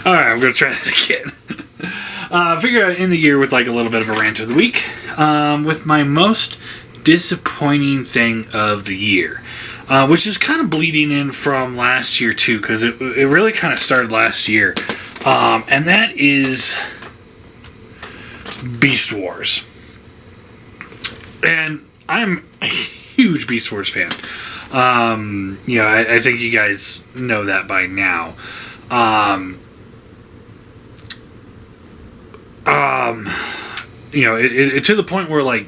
Alright, I'm going to try that again. Figure out in the year with like a little bit of a rant of the week. With my most disappointing thing of the year. Which is kind of bleeding in from last year too, because it really kind of started last year. And that is Beast Wars. And I'm a huge Beast Wars fan. I think you guys know that by now. It to the point where, like,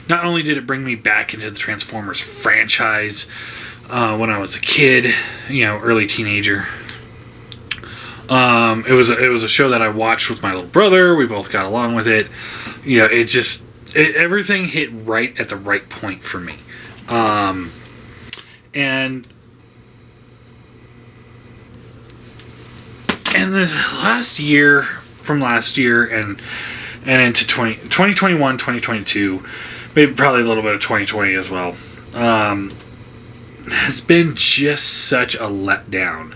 not only did it bring me back into the Transformers franchise when I was a kid, early teenager. It was a show that I watched with my little brother. We both got along with it. Everything hit right at the right point for me. And this from last year and into 2021, 2022, maybe probably a little bit of 2020 as well, has been just such a letdown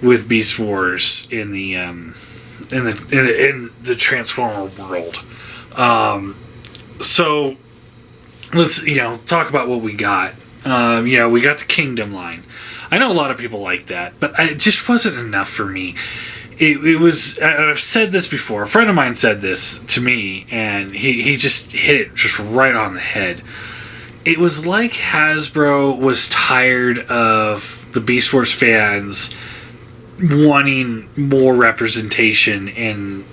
with Beast Wars in the Transformer world. So let's talk about what we got. We got the Kingdom line. I know a lot of people like that, but it just wasn't enough for me. It was. I've said this before. A friend of mine said this to me, and he just hit it just right on the head. It was like Hasbro was tired of the Beast Wars fans wanting more representation in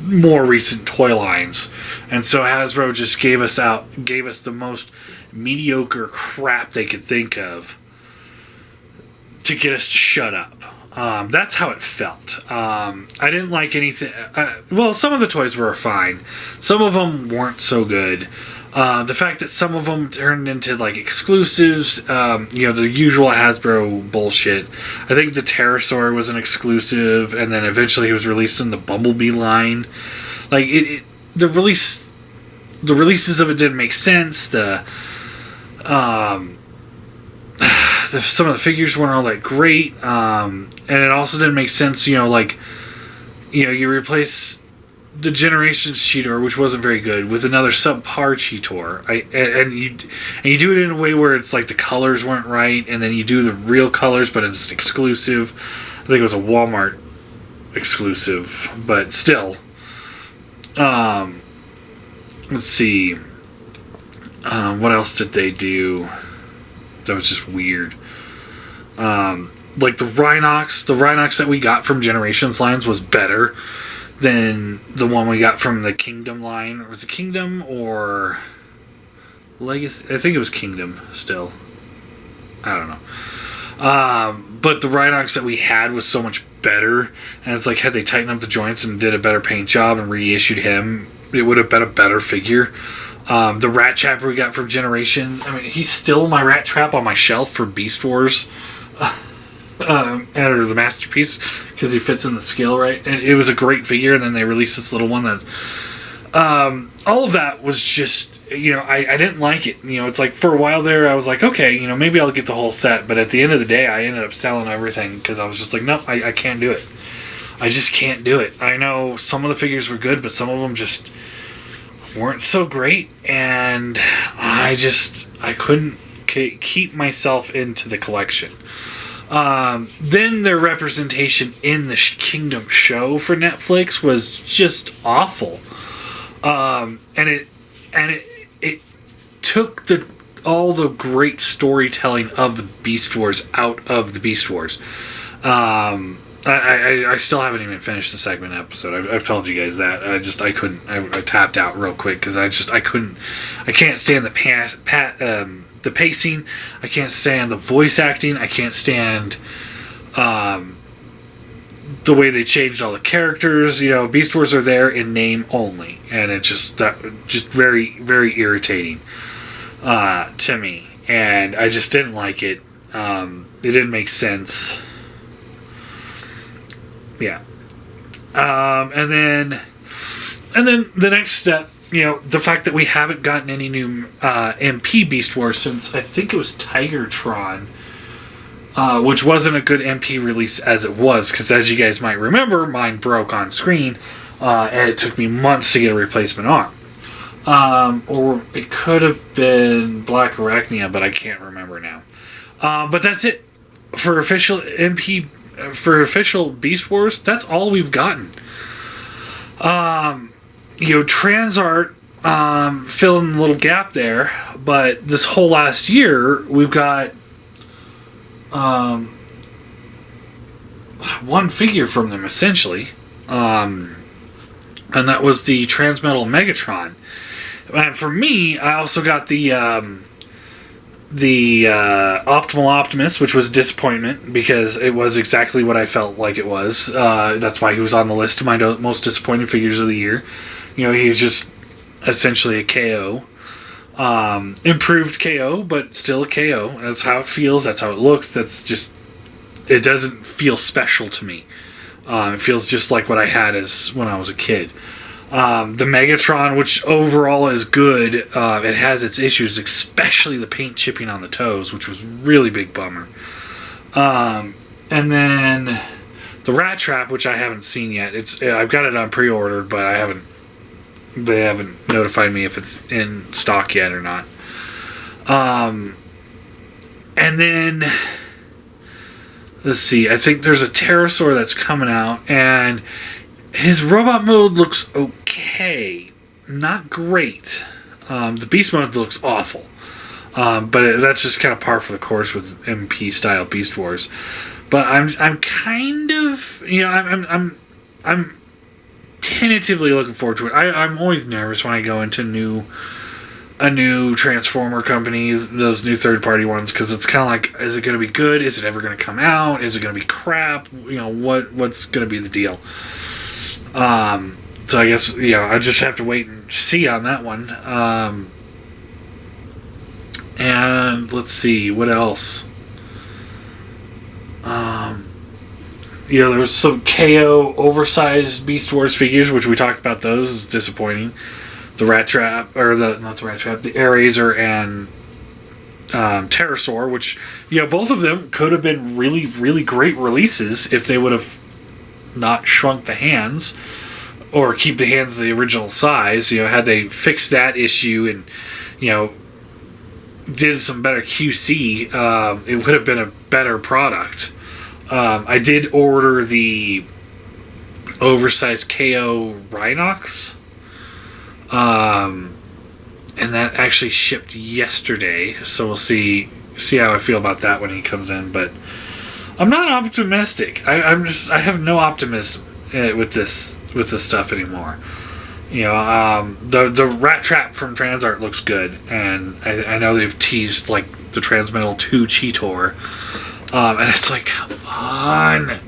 more recent toy lines, and so Hasbro just gave us the most mediocre crap they could think of to get us to shut up. That's how it felt. I didn't like anything. Some of the toys were fine. Some of them weren't so good. The fact that some of them turned into like exclusives, the usual Hasbro bullshit. I think the Pterosaur was an exclusive, and then eventually he was released in the Bumblebee line. Like the releases of it didn't make sense. Some of the figures weren't all that great, and it also didn't make sense. You replace the Generations Cheetor, which wasn't very good, with another subpar Cheetor. And you do it in a way where it's like the colors weren't right, and then you do the real colors, but it's an exclusive. I think it was a Walmart exclusive, but still. Let's see. What else did they do that was just weird? Like the Rhinox that we got from Generations lines was better than the one we got from the Kingdom line. Was it Kingdom or Legacy? I think it was Kingdom still. I don't know. But the Rhinox that we had was so much better, and it's like, had they tightened up the joints and did a better paint job and reissued him, it would have been a better figure. The Rat Trap we got from Generations, I mean, he's still my Rat Trap on my shelf for Beast Wars. Or the Masterpiece, because he fits in the scale right. And it was a great figure, and then they released this little one that all of that was just, I didn't like it. It's like for a while there I was like, okay, maybe I'll get the whole set, but at the end of the day I ended up selling everything because I was just like, nope, I can't do it. I just can't do it. I know some of the figures were good, but some of them just weren't so great, and I couldn't keep myself into the collection. Then their representation in the Kingdom show for Netflix was just awful. And it took all the great storytelling of the Beast Wars out of the Beast Wars. I still haven't even finished the segment episode. I've told you guys that. I couldn't. I tapped out real quick because I couldn't. I can't stand the pacing. I can't stand the voice acting. I can't stand the way they changed all the characters. Beast Wars are there in name only, and it's just very, very irritating to me, and I just didn't like it. It didn't make sense. Yeah. And then the next step, the fact that we haven't gotten any new MP Beast Wars since I think it was Tigertron which wasn't a good MP release as it was, because as you guys might remember, mine broke on screen, and it took me months to get a replacement arm. Or it could have been Black Arachnia, but I can't remember now. But that's it. For official MP, for official Beast Wars, that's all we've gotten. Transart filling a little gap there, but this whole last year, we've got one figure from them, essentially. And that was the Transmetal Megatron. And for me, I also got the Optimal Optimus, which was a disappointment because it was exactly what I felt like it was. That's why he was on the list of my most disappointing figures of the year. He was just essentially a KO. Improved KO, but still a KO. That's how it feels. That's how it looks. That's just... It doesn't feel special to me. It feels just like what I had as when I was a kid. The Megatron, which overall is good, it has its issues, especially the paint chipping on the toes, which was really big bummer. And then the Rat Trap, which I haven't seen yet. I've got it on pre-order, but they haven't notified me if it's in stock yet or not. And then let's see, I think there's a Pterosaur that's coming out, and his robot mode looks okay. Not great. The beast mode looks awful. But that's just kind of par for the course with MP style Beast Wars. But I'm kind of, I'm tentatively looking forward to it. I'm always nervous when I go into a new Transformer company, those new third-party ones, because it's kind of like, is it going to be good? Is it ever going to come out? Is it going to be crap? What's going to be the deal? So I guess, I just have to wait and see on that one. And let's see, what else? There was some KO oversized Beast Wars figures, which we talked about those. It's disappointing. The Rat Trap, or not the Rat Trap, the Airazor and Pterosaur, which, both of them could have been really, really great releases if they would have not shrunk the hands or keep the hands the original size. Had they fixed that issue and did some better QC, it would have been a better product. I did order the oversized KO Rhinox, and that actually shipped yesterday, so we'll see how I feel about that when he comes in. But I'm not optimistic. I have no optimism with this stuff anymore. The Rat Trap from Transart looks good, and I know they've teased like the Transmetal 2 Cheetor, and it's like, come on.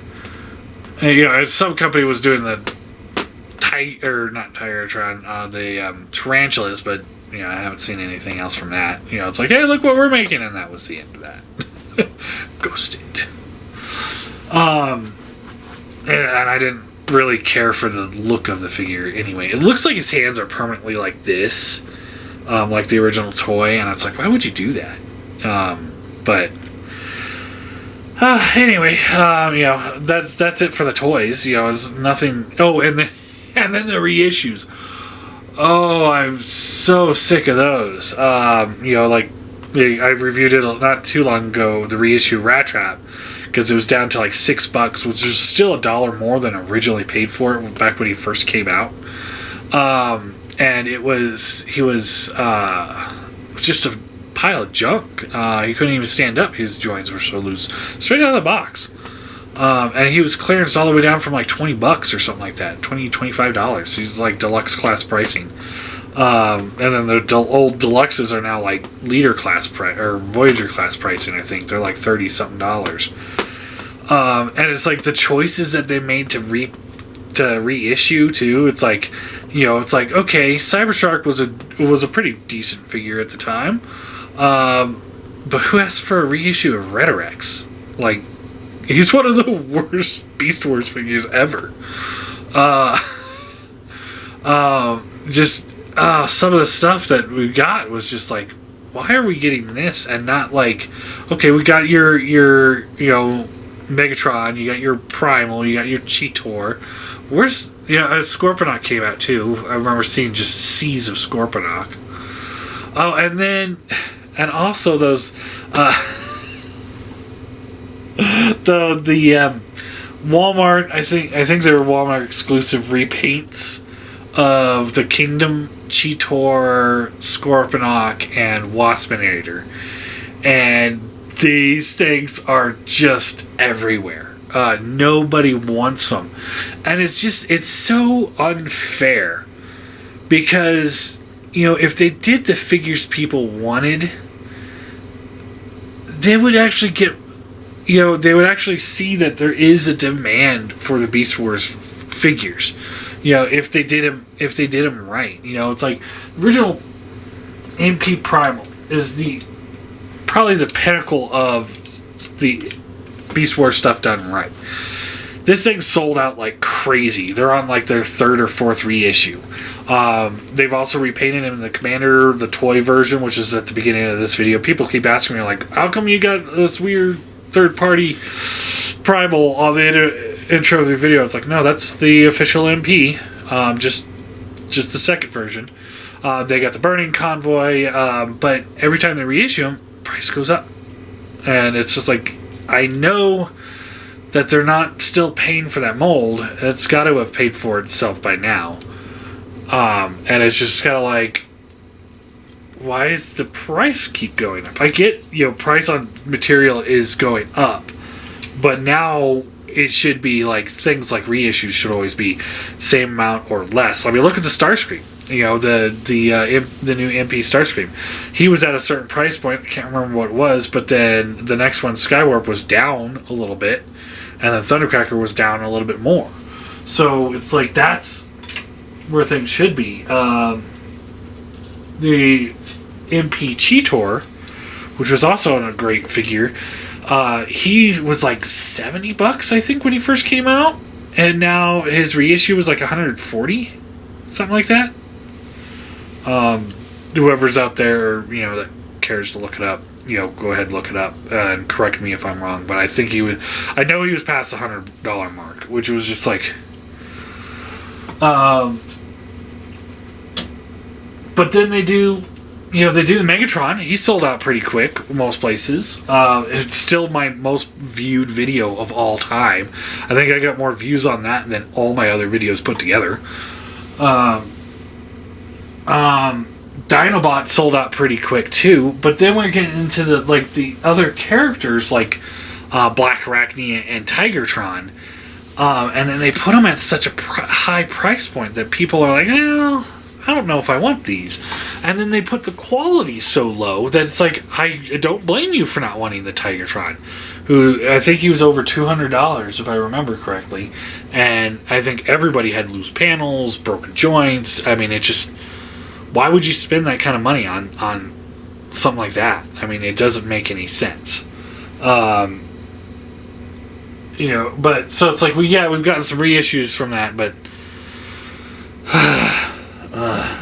And, some company was doing the not Tigertron, the Tarantulas, but I haven't seen anything else from that. It's like, hey, look what we're making, and that was the end of that. Ghosted. And I didn't really care for the look of the figure anyway. It looks like his hands are permanently like this, like the original toy, and it's like, why would you do that? But anyway, that's it for the toys. It's nothing. Oh, and then the reissues. Oh, I'm so sick of those. I reviewed it not too long ago, the reissue Rat Trap, because it was down to like $6, which is still $1 more than originally paid for it back when he first came out. And he was just a pile of junk. He couldn't even stand up. His joints were so loose, straight out of the box. And he was clearanced all the way down from like $20 or something like that, $25. He's like deluxe class pricing. And then the old deluxes are now like leader class or Voyager class pricing. I think they're like $30-something. And it's like the choices that they made to reissue too. It's like, okay, Cybershark was a pretty decent figure at the time, but who asked for a reissue of Rhetorix? Like, he's one of the worst Beast Wars figures ever. Some of the stuff that we got was just like, why are we getting this and not like, okay, we got your Megatron, you got your Primal, you got your Cheetor. Where's Scorponok came out too. I remember seeing just seas of Scorponok. Oh, and also those the Walmart. I think they were Walmart exclusive repaints of the Kingdom, Cheetor, Scorponok, and Waspinator, and these things are just everywhere. Nobody wants them, and it's so unfair because if they did the figures people wanted, they would actually get. They would actually see that there is a demand for the Beast Wars figures. If they did them right. It's like the original MP Primal is probably the pinnacle of the Beast Wars stuff done right. This thing sold out like crazy. They're on like their third or fourth reissue. They've also repainted him in the Commander, the toy version, which is at the beginning of this video. People keep asking me like, how come you got this weird third-party Primal on the intro of the video? It's like, no, that's the official MP, just the second version. They got the Burning Convoy, but every time they reissue them, price goes up, and it's just like, I know that they're not still paying for that mold. It's got to have paid for itself by now, and it's just kind of like, why is the price keep going up? I get, price on material is going up, but now it should be like things like reissues should always be same amount or less. I mean, look at the Starscream. The new MP Starscream. He was at a certain price point. I can't remember what it was, but then the next one, Skywarp, was down a little bit, and then Thundercracker was down a little bit more. So it's like that's where things should be. The MP Cheetor, which was also a great figure, he was like $70, I think, when he first came out, and now his reissue was like $140, something like that. Whoever's out there, that cares to look it up, go ahead and look it up and correct me if I'm wrong. But I think I know he was past the $100 mark, which was just like, but then they do the Megatron. He sold out pretty quick most places. It's still my most viewed video of all time. I think I got more views on that than all my other videos put together. Dinobot sold out pretty quick too, but then we're getting into the other characters like Black Arachnia and Tigertron, and then they put them at such a high price point that people are like, well, I don't know if I want these. And then they put the quality so low that it's like, I don't blame you for not wanting the Tigertron, who I think he was over $200 if I remember correctly, and I think everybody had loose panels, broken joints. I mean, it just, why would you spend that kind of money on something like that? I mean, it doesn't make any sense. But so it's like, we've gotten some reissues from that, but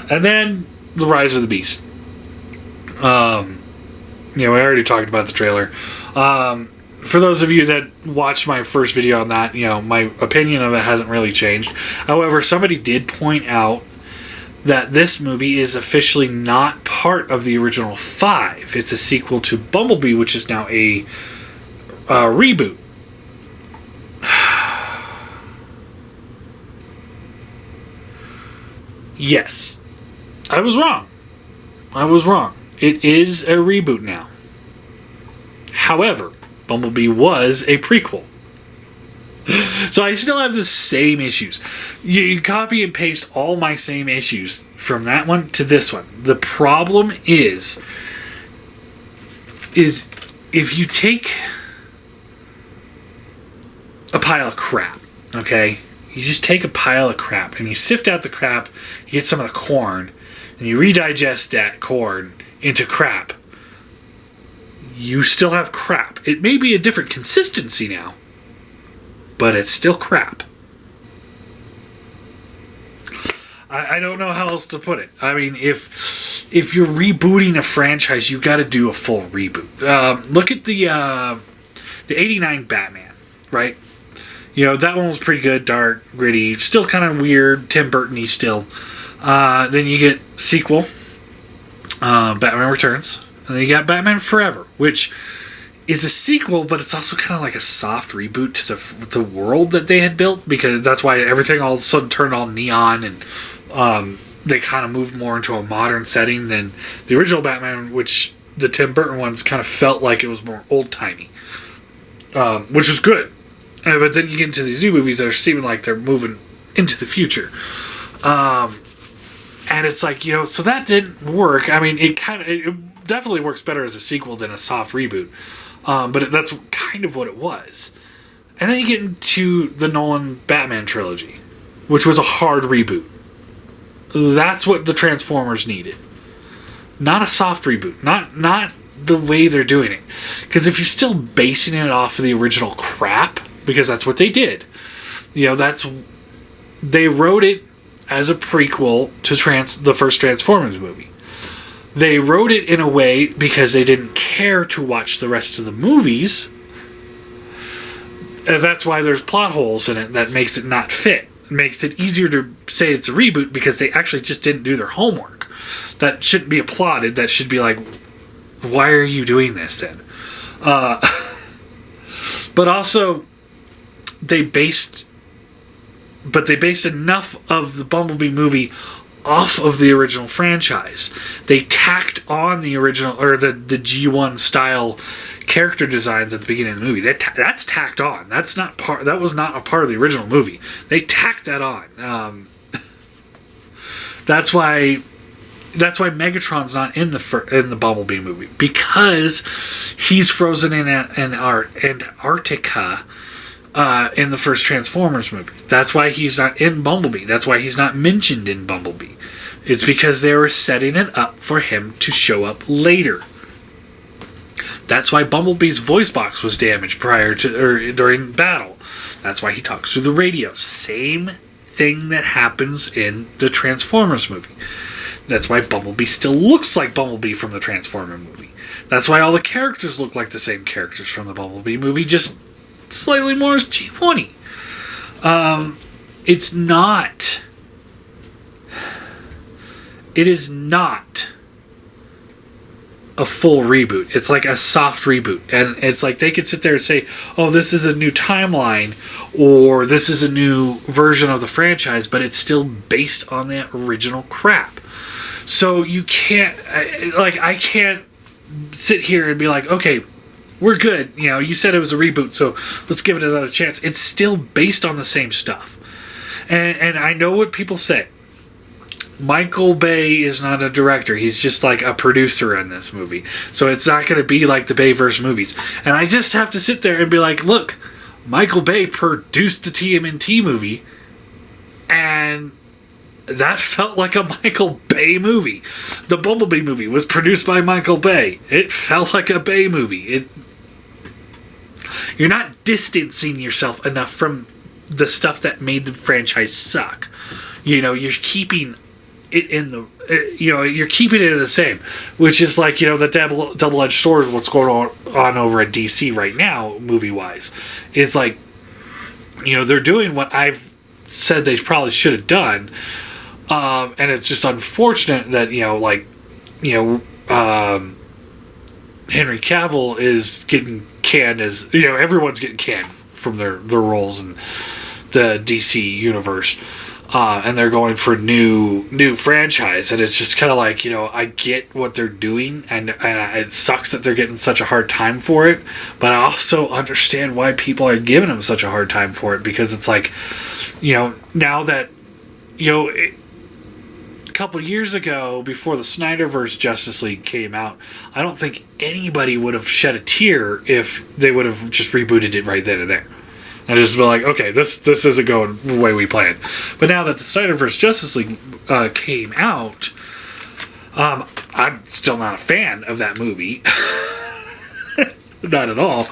and then the Rise of the Beast. We already talked about the trailer. For those of you that watched my first video on that, my opinion of it hasn't really changed. However, somebody did point out that this movie is officially not part of the original 5. It's a sequel to Bumblebee, which is now a reboot. Yes. I was wrong. It is a reboot now. However, Bumblebee was a prequel. So I still have the same issues. You copy and paste all my same issues from that one to this one. The problem is if you take a pile of crap, okay? You just take a pile of crap and you sift out the crap, you get some of the corn, and you redigest that corn into crap. You still have crap. It may be a different consistency now, but it's still crap. I don't know how else to put it. I mean, if you're rebooting a franchise, you got to do a full reboot. Look at the '89 Batman, right? You know, that one was pretty good, dark, gritty, still kind of weird, Tim Burton-y still. Then you get sequel, Batman Returns, and then you got Batman Forever, which is a sequel, but it's also kind of like a soft reboot to the world that they had built, because that's why everything all of a sudden turned all neon, and they kind of moved more into a modern setting than the original Batman, which the Tim Burton ones kind of felt like it was more old-timey, which was good. But then you get into these new movies that are seeming like they're moving into the future. And it's like, you know, so that didn't work. I mean, it definitely works better as a sequel than a soft reboot. But that's kind of what it was. And then you get into the Nolan Batman trilogy, which was a hard reboot. That's what the Transformers needed. Not a soft reboot. Not the way they're doing it. Because if you're still basing it off of the original crap, because that's what they did. You know, they wrote it as a prequel to the first Transformers movie. They wrote it in a way because they didn't care to watch the rest of the movies. And that's why there's plot holes in it that makes it not fit. It makes it easier to say it's a reboot because they actually just didn't do their homework. That shouldn't be applauded. That should be like, why are you doing this then? But also, they based enough of the Bumblebee movie off of the original franchise. They tacked on the original, or the G1 style character designs at the beginning of the movie. That's tacked on. That was not a part of the original movie. They tacked that on. That's why Megatron's not in the Bumblebee movie, because he's frozen in Antarctica in the first Transformers movie. That's why he's not in Bumblebee. That's why he's not mentioned in Bumblebee. It's because they were setting it up for him to show up later. That's why Bumblebee's voice box was damaged during battle. That's why he talks through the radio. Same thing that happens in the Transformers movie. That's why Bumblebee still looks like Bumblebee from the Transformer movie. That's why all the characters look like the same characters from the Bumblebee movie, just slightly more G1-y. It is not a full reboot. It's like a soft reboot. And it's like they could sit there and say, oh, this is a new timeline, or this is a new version of the franchise, but it's still based on that original crap. So you can't, I can't sit here and be like, okay, we're good. You know, you said it was a reboot, so let's give it another chance. It's still based on the same stuff. And I know what people say. Michael Bay is not a director. He's just like a producer in this movie. So it's not going to be like the Bayverse movies. And I just have to sit there and be like, look, Michael Bay produced the TMNT movie, and that felt like a Michael Bay movie. The Bumblebee movie was produced by Michael Bay. It felt like a Bay movie. You're not distancing yourself enough from the stuff that made the franchise suck. You know, you're keeping it in the... you're keeping it the same. Which is like, the double-edged sword of what's going on over at DC right now, movie-wise. Is like, they're doing what I've said they probably should have done. And it's just unfortunate that, Henry Cavill is getting canned as... everyone's getting canned from their roles in the DC universe. And they're going for new franchise. And it's just kind of like, I get what they're doing. And it sucks that they're getting such a hard time for it. But I also understand why people are giving them such a hard time for it. Because it's like, now that, a couple years ago, before the Snyderverse Justice League came out, I don't think anybody would have shed a tear if they would have just rebooted it right then and there. And just be like, okay, this isn't going the way we planned. But now that the Snyderverse Justice League came out, I'm still not a fan of that movie. Not at all.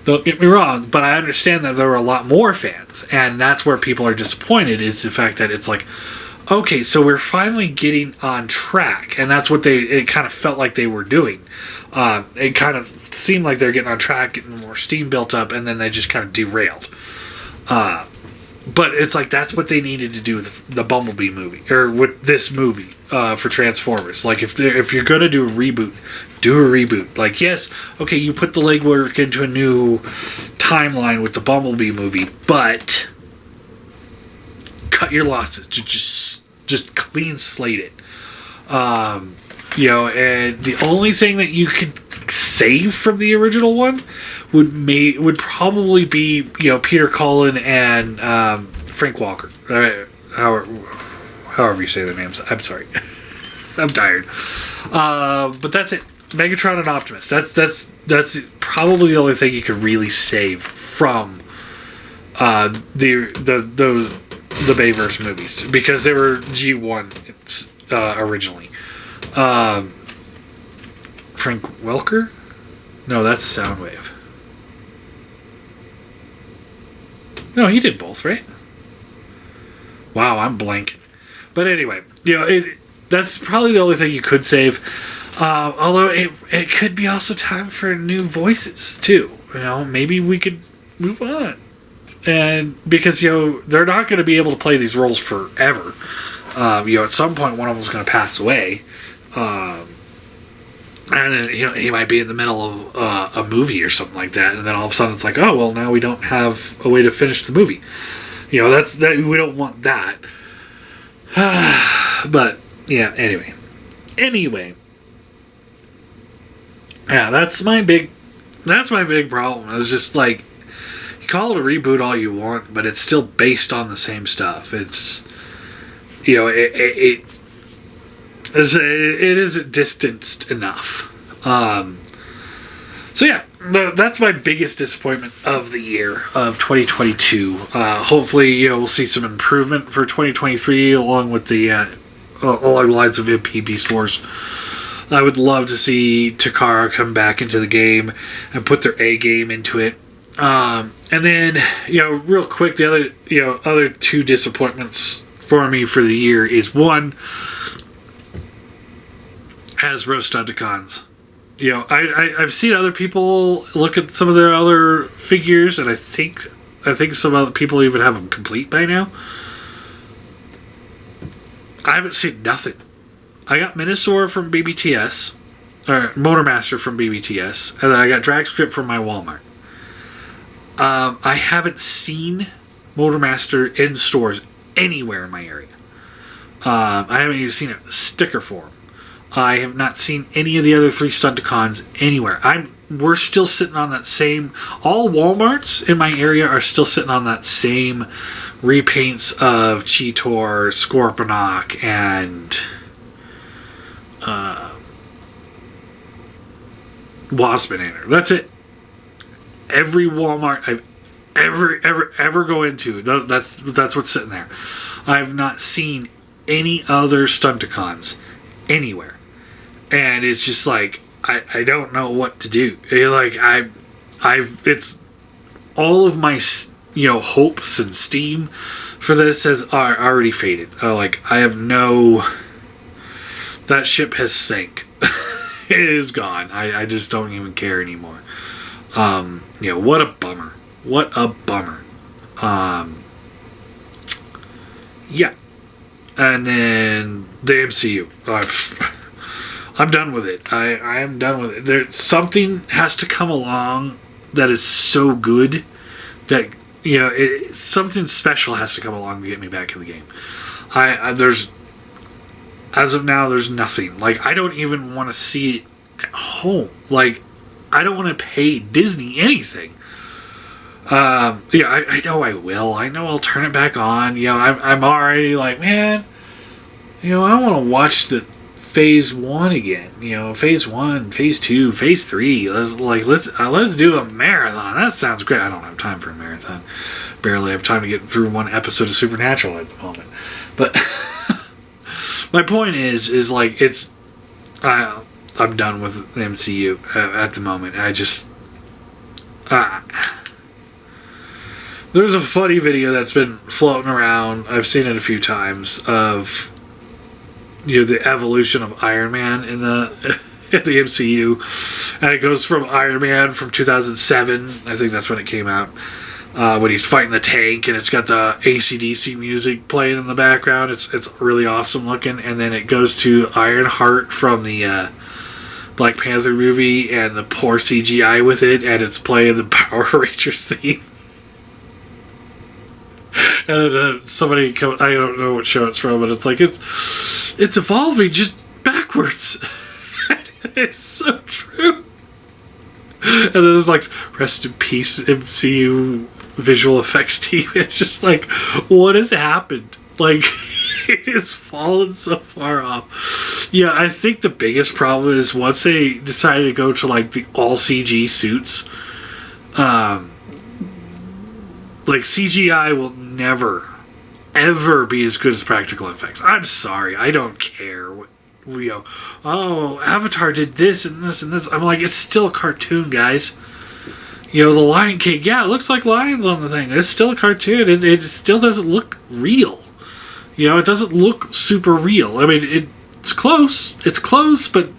Don't get me wrong. But I understand that there were a lot more fans. And that's where people are disappointed, is the fact that it's like, okay, so we're finally getting on track, and that's what it kind of felt like they were doing. It kind of seemed like they're getting on track, getting more steam built up, and then they just kind of derailed. But it's like that's what they needed to do with the Bumblebee movie, or with this movie for Transformers. Like if you're gonna do a reboot, do a reboot. Like yes, okay, you put the legwork into a new timeline with the Bumblebee movie, but cut your losses. Just clean slate it. You know, and the only thing that you could save from the original one would probably be, you know, Peter Cullen and Frank Walker. However you say their names. I'm sorry. I'm tired. But that's it. Megatron and Optimus. That's probably the only thing you could really save from the Bayverse movies, because they were G1 originally. Frank Welker? No, that's Soundwave. No, he did both, right? Wow, I'm blank. But anyway, you know, that's probably the only thing you could save. Although it could be also time for new voices too. You know, maybe we could move on. And because, you know, they're not going to be able to play these roles forever. You know, at some point one of them's going to pass away. And then, you know, he might be in the middle of a movie or something like that, and then all of a sudden it's like, oh well, now we don't have a way to finish the movie. You know, that we don't want that. But yeah, anyway, yeah, that's my big problem. It's just like, you call it a reboot all you want, but it's still based on the same stuff. It's, you know, it isn't distanced enough. So yeah, that's my biggest disappointment of the year of 2022. Hopefully, you know, we'll see some improvement for 2023 along with the along the lines of MP Beast Wars. I would love to see Takara come back into the game and put their A game into it. And then, you know, real quick, the other two disappointments for me for the year is one, Hasbro Stunticons. You know, I've seen other people look at some of their other figures, and I think some other people even have them complete by now. I haven't seen nothing. I got Minosaur from BBTS, or Motormaster from BBTS, and then I got Dragstrip from my Walmart. I haven't seen Motormaster in stores anywhere in my area. I haven't even seen a sticker for him. I have not seen any of the other three Stunticons anywhere. We're still sitting on that same... All Walmarts in my area are still sitting on that same repaints of Cheetor, Scorponok, and Waspinator. That's it. Every Walmart I've ever go into, that's what's sitting there. I've not seen any other Stunticons anywhere. And it's just like, I don't know what to do. Like, it's all of my, you know, hopes and steam for this are already faded. Like, I have that ship has sank. It is gone. I just don't even care anymore. You know, what a bummer. What a bummer. Yeah. And then the MCU. I'm done with it. I am done with it. Something has to come along that is so good that, you know, something special has to come along to get me back in the game. As of now, there's nothing. Like, I don't even want to see it at home. Like, I don't want to pay Disney anything. Yeah, I know I will. I know I'll turn it back on. You know, I'm already like, man, you know, I want to watch the Phase 1 again. You know, Phase 1, Phase 2, Phase 3. Let's do a marathon. That sounds great. I don't have time for a marathon. Barely have time to get through one episode of Supernatural at the moment. But my point is like, I'm done with the MCU at the moment. I just There's a funny video that's been floating around. I've seen it a few times of the evolution of Iron Man in the in the MCU, and it goes from Iron Man from 2007. I think that's when it came out. When he's fighting the tank, and it's got the AC/DC music playing in the background. It's really awesome looking. And then it goes to Ironheart from the Black Panther movie, and the poor CGI with it, and it's playing the Power Rangers theme. And then somebody comes, I don't know what show it's from, but it's like it's evolving just backwards. It's so true. And then there's like, rest in peace, MCU visual effects team. It's just like, what has happened? Like, it has fallen so far off. Yeah, I think the biggest problem is once they decided to go to like the all CG suits, like CGI will never, ever be as good as practical effects. I'm sorry, I don't care what we go. Oh, Avatar did this and this and this. I'm like, it's still a cartoon, guys. The Lion King, yeah, it looks like lions on the thing. It's still a cartoon. It still doesn't look real. It doesn't look super real. I mean, it's close. It's close, but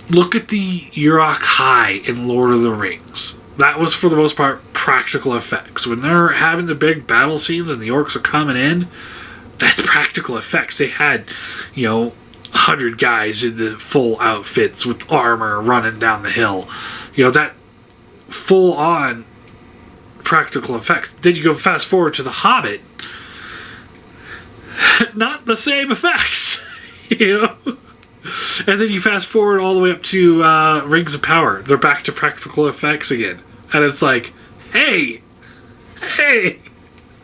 look at the Yurok High in Lord of the Rings. That was, for the most part, practical effects. When they're having the big battle scenes and the orcs are coming in, that's practical effects. They had, 100 guys in the full outfits with armor running down the hill. That full-on practical effects. Then you go fast forward to The Hobbit. Not the same effects. And then you fast forward all the way up to Rings of Power. They're back to practical effects again. And it's like, hey!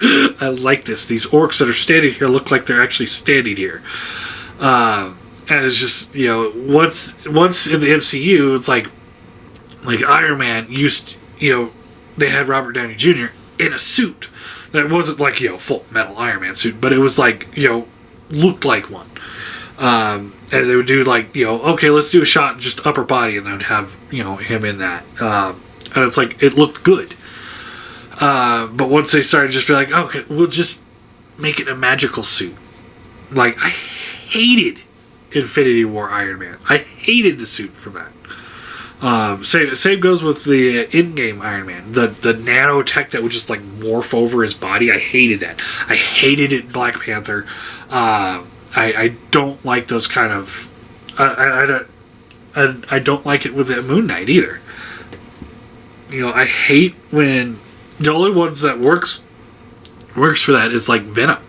I like this. These orcs that are standing here look like they're actually standing here. And it's just, once in the MCU, it's like Iron Man used, they had Robert Downey Jr. in a suit that wasn't like, full metal Iron Man suit, but it was like, looked like one. And they would do like, okay, let's do a shot in just upper body, and they would have, him in that. And it's like, it looked good. But once they started just be like, okay, we'll just make it a magical suit. Like, I hated Infinity War Iron Man. I hated the suit for that. Same goes with the in-game Iron Man. The nanotech that would just like morph over his body. I hated that. I hated it in Black Panther. I don't like those kind of. I don't like it with the Moon Knight either. I hate when the only ones that works for that is like Venom.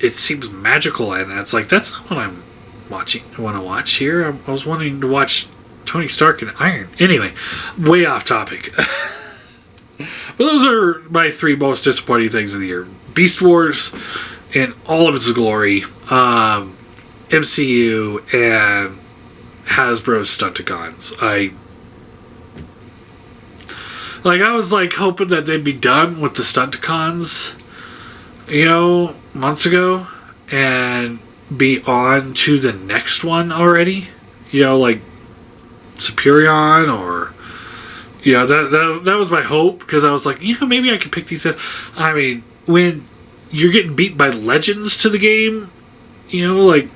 It seems magical, and it's like, that's not what I'm watching. I want to watch here. I was wanting to watch Tony Stark and Iron. Anyway, way off topic. But those are my 3 most disappointing things of the year: Beast Wars in all of its glory, MCU, and Hasbro's Stunticons. I was like hoping that they'd be done with the Stunticons, months ago, and be on to the next one already. Like Superion, or that was my hope, because I was like, maybe I could pick these up. I mean, when you're getting beat by legends to the game, like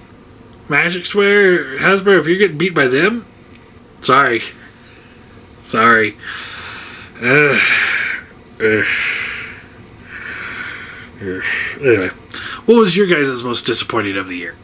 Magic Square, Hasbro, if you're getting beat by them, sorry. Anyway, what was your guys' most disappointing of the year?